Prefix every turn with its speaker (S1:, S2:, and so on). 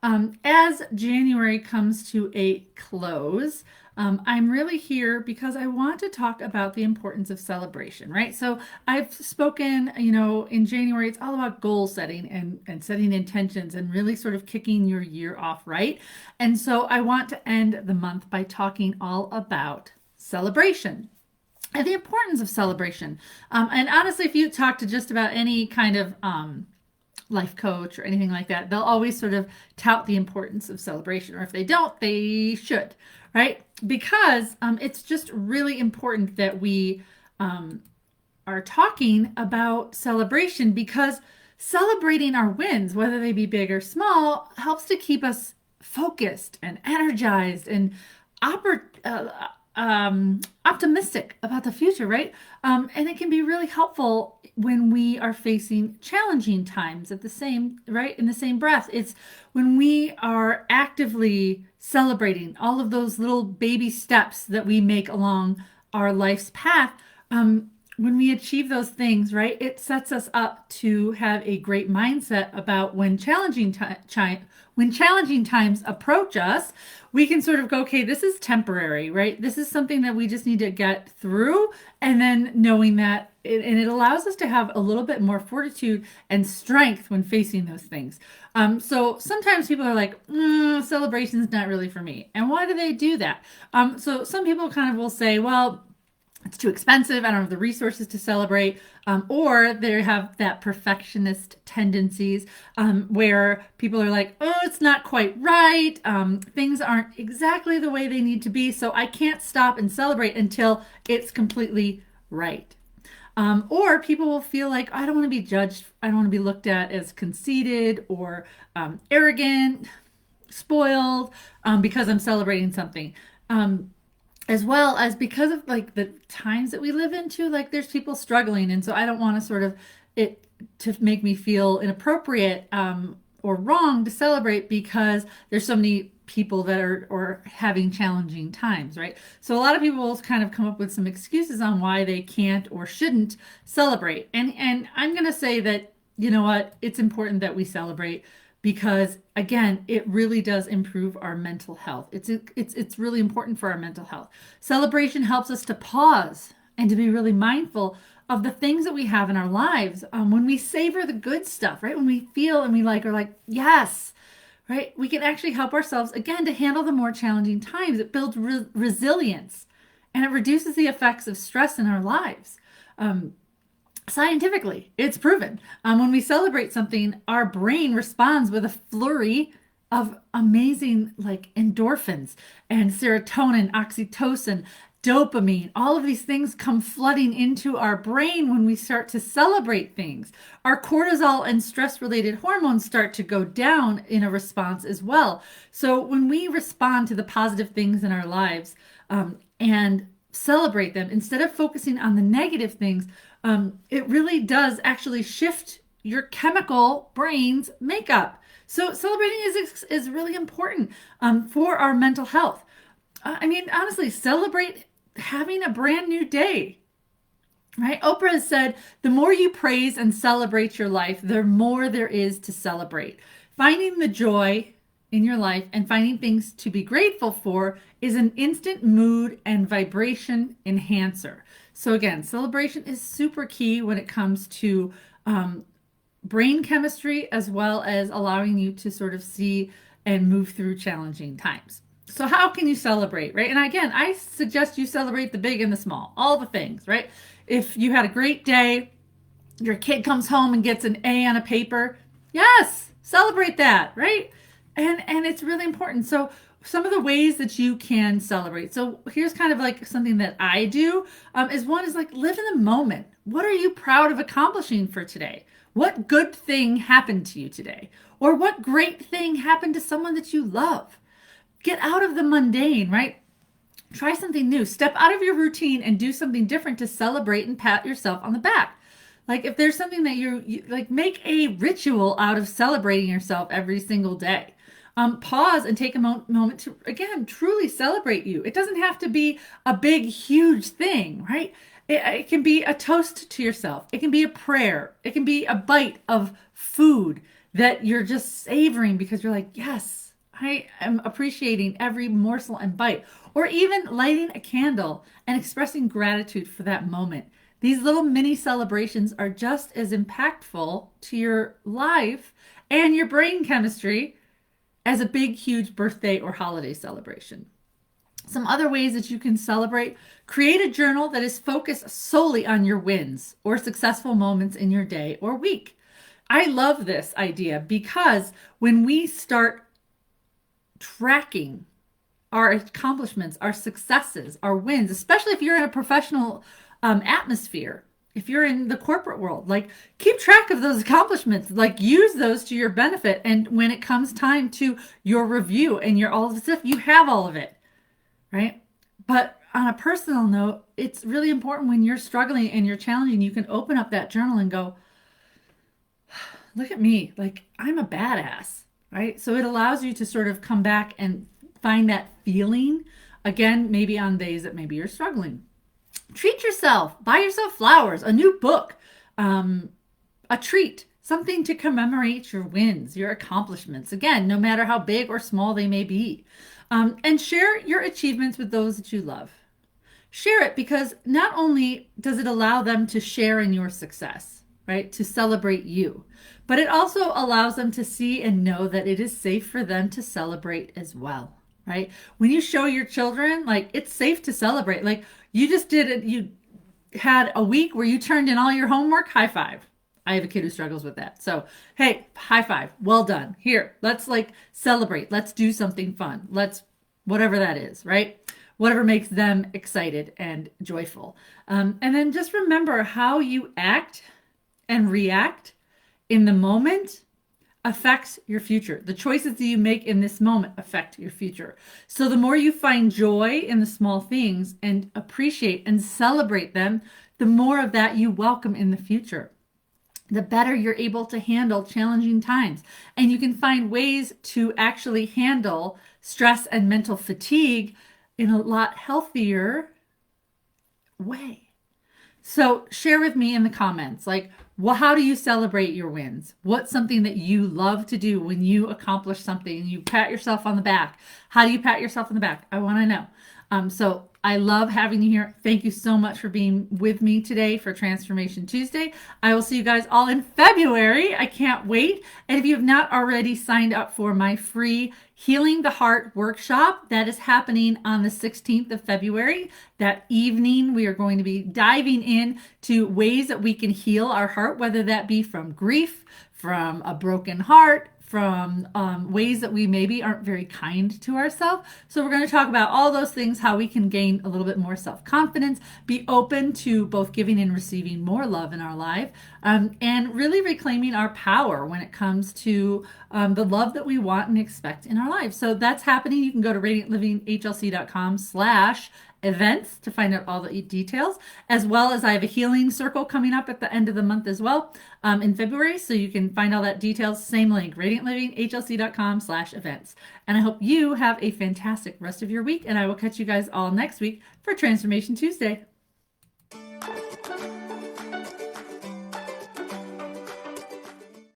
S1: As January comes to a close, I'm really here because I want to talk about the importance of celebration, right? So I've spoken, in January, it's all about goal setting and setting intentions and really sort of kicking your year off right. And so I want to end the month by talking all about celebration and the importance of celebration. And honestly, if you talk to just about any kind of life coach or anything like that, they'll always sort of tout the importance of celebration. Or if they don't, they should, right? Because it's just really important that we are talking about celebration because celebrating our wins, whether they be big or small, helps to keep us focused and energized and oper- uh, optimistic about the future, right? And it can be really helpful when we are facing challenging times at the same, right? In the same breath. It's when we are actively celebrating all of those little baby steps that we make along our life's path. When we achieve those things, right, it sets us up to have a great mindset about when challenging times approach us, we can sort of go, okay, this is temporary, right? This is something that we just need to get through. And then knowing that, and it allows us to have a little bit more fortitude and strength when facing those things. So sometimes people are like, celebration's not really for me. And why do they do that? So some people kind of will say, well, it's too expensive. I don't have the resources to celebrate. Or they have that perfectionist tendencies where people are like, oh, it's not quite right. Things aren't exactly the way they need to be. So I can't stop and celebrate until it's completely right. Or people will feel like, I don't want to be judged. I don't want to be looked at as conceited or arrogant, spoiled because I'm celebrating something. As well as because of like the times that we live into, like there's people struggling, and so I don't want to sort of it to make me feel inappropriate or wrong to celebrate because there's so many people that are or having challenging times, right? So a lot of people will kind of come up with some excuses on why they can't or shouldn't celebrate, and I'm gonna say that you know what, it's important that we celebrate because again it really does improve our mental health. It's really important for our mental health. Celebration helps us to pause and to be really mindful of the things that we have in our lives. When we savor the good stuff, right, when we feel and we like are like yes, right, we can actually help ourselves again to handle the more challenging times. It builds resilience and it reduces the effects of stress in our lives. Scientifically, it's proven. When we celebrate something, our brain responds with a flurry of amazing, like endorphins and serotonin, oxytocin, dopamine. All of these things come flooding into our brain when we start to celebrate things. Our cortisol and stress related hormones start to go down in a response as well. So when we respond to the positive things in our lives and celebrate them instead of focusing on the negative things, it really does actually shift your chemical brain's makeup. So celebrating is really important for our mental health. I mean, honestly, celebrate having a brand new day, right? Oprah has said, the more you praise and celebrate your life, the more there is to celebrate. Finding the joy in your life and finding things to be grateful for is an instant mood and vibration enhancer. So, again, celebration is super key when it comes to brain chemistry as well as allowing you to sort of see and move through challenging times. So, how can you celebrate, right? And again, I suggest you celebrate the big and the small, all the things, right? If you had a great day, your kid comes home and gets an A on a paper, yes, celebrate that, right? And it's really important. So some of the ways that you can celebrate. So here's kind of like something that I do is one is like live in the moment. What are you proud of accomplishing for today? What good thing happened to you today? Or what great thing happened to someone that you love? Get out of the mundane, right? Try something new. Step out of your routine and do something different to celebrate and pat yourself on the back. Like if there's something that you like, make a ritual out of celebrating yourself every single day. Pause and take a moment to, again, truly celebrate you. It doesn't have to be a big, huge thing, right? It can be a toast to yourself. It can be a prayer. It can be a bite of food that you're just savoring because you're like, yes, I am appreciating every morsel and bite. Or even lighting a candle and expressing gratitude for that moment. These little mini celebrations are just as impactful to your life and your brain chemistry as a big, huge birthday or holiday celebration. Some other ways that you can celebrate: create a journal that is focused solely on your wins or successful moments in your day or week. I love this idea because when we start tracking our accomplishments, our successes, our wins, especially if you're in a professional atmosphere, if you're in the corporate world, like keep track of those accomplishments, like use those to your benefit. And when it comes time to your review and your all of the stuff, you have all of it, right? But on a personal note, it's really important when you're struggling and you're challenging, you can open up that journal and go, look at me, like I'm a badass, right? So it allows you to sort of come back and find that feeling again, maybe on days that maybe you're struggling. Treat yourself, buy yourself flowers, a new book, a treat, something to commemorate your wins, your accomplishments, again, no matter how big or small they may be. And share your achievements with those that you love. Share it because not only does it allow them to share in your success, right, to celebrate you, but it also allows them to see and know that it is safe for them to celebrate as well, right? When you show your children, like, it's safe to celebrate, like you just did it, you had a week where you turned in all your homework, high five. I have a kid who struggles with that. So, hey, high five. Well done. Here, let's like celebrate. Let's do something fun. Let's, whatever that is, right? Whatever makes them excited and joyful. And then just remember how you act and react in the moment affects your future. The choices that you make in this moment affect your future. So the more you find joy in the small things and appreciate and celebrate them, the more of that you welcome in the future. The better you're able to handle challenging times. And you can find ways to actually handle stress and mental fatigue in a lot healthier way. So share with me in the comments, like, well, how do you celebrate your wins? What's something that you love to do when you accomplish something and you pat yourself on the back? How do you pat yourself on the back? I want to know. So I love having you here. Thank you so much for being with me today for Transformation Tuesday. I will see you guys all in February. I can't wait. And if you have not already signed up for my free Healing the Heart workshop, that is happening on the 16th of February. That evening, we are going to be diving in to ways that we can heal our heart, whether that be from grief, from a broken heart, from ways that we maybe aren't very kind to ourselves. So we're going to talk about all those things, how we can gain a little bit more self-confidence, be open to both giving and receiving more love in our life, and really reclaiming our power when it comes to the love that we want and expect in our lives. So that's happening. You can go to radiantlivinghlc.com/events to find out all the details, as well as I have a healing circle coming up at the end of the month as well, in February. So you can find all that details, same link, radiantlivinghlc.com/events. And I hope you have a fantastic rest of your week, and I will catch you guys all next week for Transformation Tuesday.